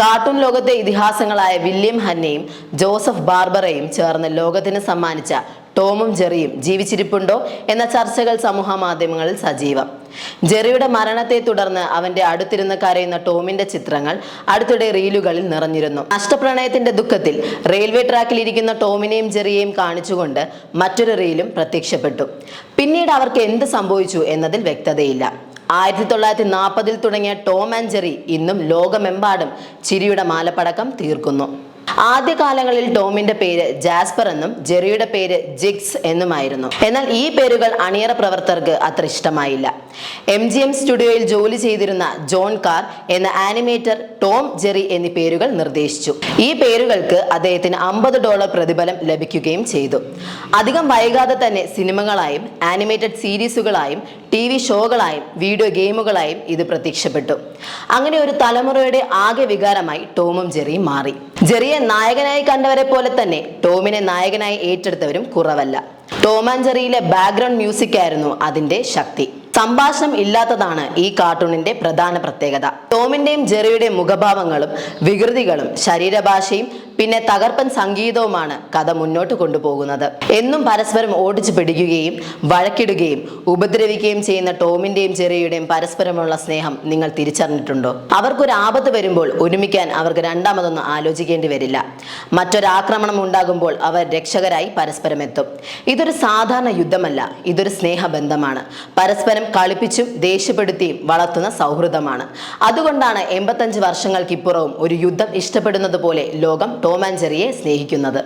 Cartoon ലോകത്തെ ഇതിഹാസങ്ങളായ William ഹന്നയും Joseph ബാർബറയും ചേർന്ന് ലോകത്തിന് സമ്മാനിച്ച ടോമും ജെറിയും ജീവിച്ചിരിപ്പുണ്ടോ എന്ന ചർച്ചകൾ സമൂഹ മാധ്യമങ്ങളിൽ സജീവം. ജെറിയുടെ മരണത്തെ തുടർന്ന് അവന്റെ അടുത്തിരുന്ന് കരയുന്ന ടോമിന്റെ ചിത്രങ്ങൾ അടുത്തിടെ റീലുകളിൽ നിറഞ്ഞിരുന്നു. നഷ്ടപ്രണയത്തിന്റെ ദുഃഖത്തിൽ റെയിൽവേ ട്രാക്കിൽ ഇരിക്കുന്ന ടോമിനെയും ജെറിയെയും കാണിച്ചുകൊണ്ട് മറ്റൊരു റീലും പ്രത്യക്ഷപ്പെട്ടു. പിന്നീട് അവർക്ക് എന്ത് സംഭവിച്ചു എന്നതിൽ വ്യക്തതയില്ല. 1940 തുടങ്ങിയ ടോം ആൻഡ് ജെറി ഇന്നും ലോകമെമ്പാടും ചിരിയുടെ മാലപ്പടക്കം തീർക്കുന്നു. ആദ്യകാലങ്ങളിൽ ടോമിന്റെ പേര് ജാസ്പർ എന്നും ജെറിയുടെ പേര് ജിഗ്സ് എന്നുമായിരുന്നു. എന്നാൽ ഈ പേരുകൾ അണിയറ പ്രവർത്തകർക്ക് അത്ര ഇഷ്ടമായില്ല. MGM സ്റ്റുഡിയോയിൽ ജോലി ചെയ്തിരുന്ന ജോൺ കാർ എന്ന ആനിമേറ്റർ ടോം ജെറി എന്നീ പേരുകൾ നിർദ്ദേശിച്ചു. ഈ പേരുകൾക്ക് അദ്ദേഹത്തിന് $50 പ്രതിഫലം ലഭിക്കുകയും ചെയ്തു. അധികം വൈകാതെ തന്നെ സിനിമകളായും ആനിമേറ്റഡ് സീരീസുകളായും TV ഷോകളായും വീഡിയോ ഗെയിമുകളായും ഇത് പ്രത്യക്ഷപ്പെട്ടു. അങ്ങനെ ഒരു തലമുറയുടെ ആകെ വികാരമായി ടോമും ജെറിയും മാറി. ജെറിയെ നായകനായി കണ്ടവരെ പോലെ തന്നെ ടോമിനെ നായകനായി ഏറ്റെടുത്തവരും കുറവല്ല. ടോം ആൻഡ് ജെറിയിലെ ബാക്ക്ഗ്രൗണ്ട് മ്യൂസിക് ആയിരുന്നു അതിന്റെ ശക്തി. സംഭാഷണം ഇല്ലാത്തതാണ് ഈ കാർട്ടൂണിന്റെ പ്രധാന പ്രത്യേകത. ടോമിന്റെയും ജെറിയുടെയും മുഖഭാവങ്ങളും വികൃതികളും ശരീരഭാഷയും പിന്നെ തകർപ്പൻ സംഗീതവുമാണ് കഥ മുന്നോട്ട് കൊണ്ടുപോകുന്നത്. എന്നും പരസ്പരം ഓടിച്ചു പിടിക്കുകയും വഴക്കിടുകയും ഉപദ്രവിക്കുകയും ചെയ്യുന്ന ടോമിന്റെയും ജെറിയുടെയും പരസ്പരമുള്ള സ്നേഹം നിങ്ങൾ തിരിച്ചറിഞ്ഞിട്ടുണ്ടോ? അവർക്കൊരു ആപത്ത് വരുമ്പോൾ ഒരുമിക്കാൻ അവർക്ക് രണ്ടാമതൊന്നും ആലോചിക്കേണ്ടി വരില്ല. മറ്റൊരാക്രമണം ഉണ്ടാകുമ്പോൾ അവർ രക്ഷകരായി പരസ്പരം എത്തും. ഇതൊരു സാധാരണ യുദ്ധമല്ല, ഇതൊരു സ്നേഹബന്ധമാണ്. പരസ്പരം കളിപ്പിച്ചും ദേഷ്യപ്പെടുത്തിയും വളർത്തുന്ന സൗഹൃദമാണ്. അതുകൊണ്ടാണ് 85 വർഷങ്ങൾക്കിപ്പുറവും ഒരു യുദ്ധം ഇഷ്ടപ്പെടുന്നത് പോലെ ലോകം ടോം ആൻഡ് ജെറിയെ സ്നേഹിക്കുന്നത്.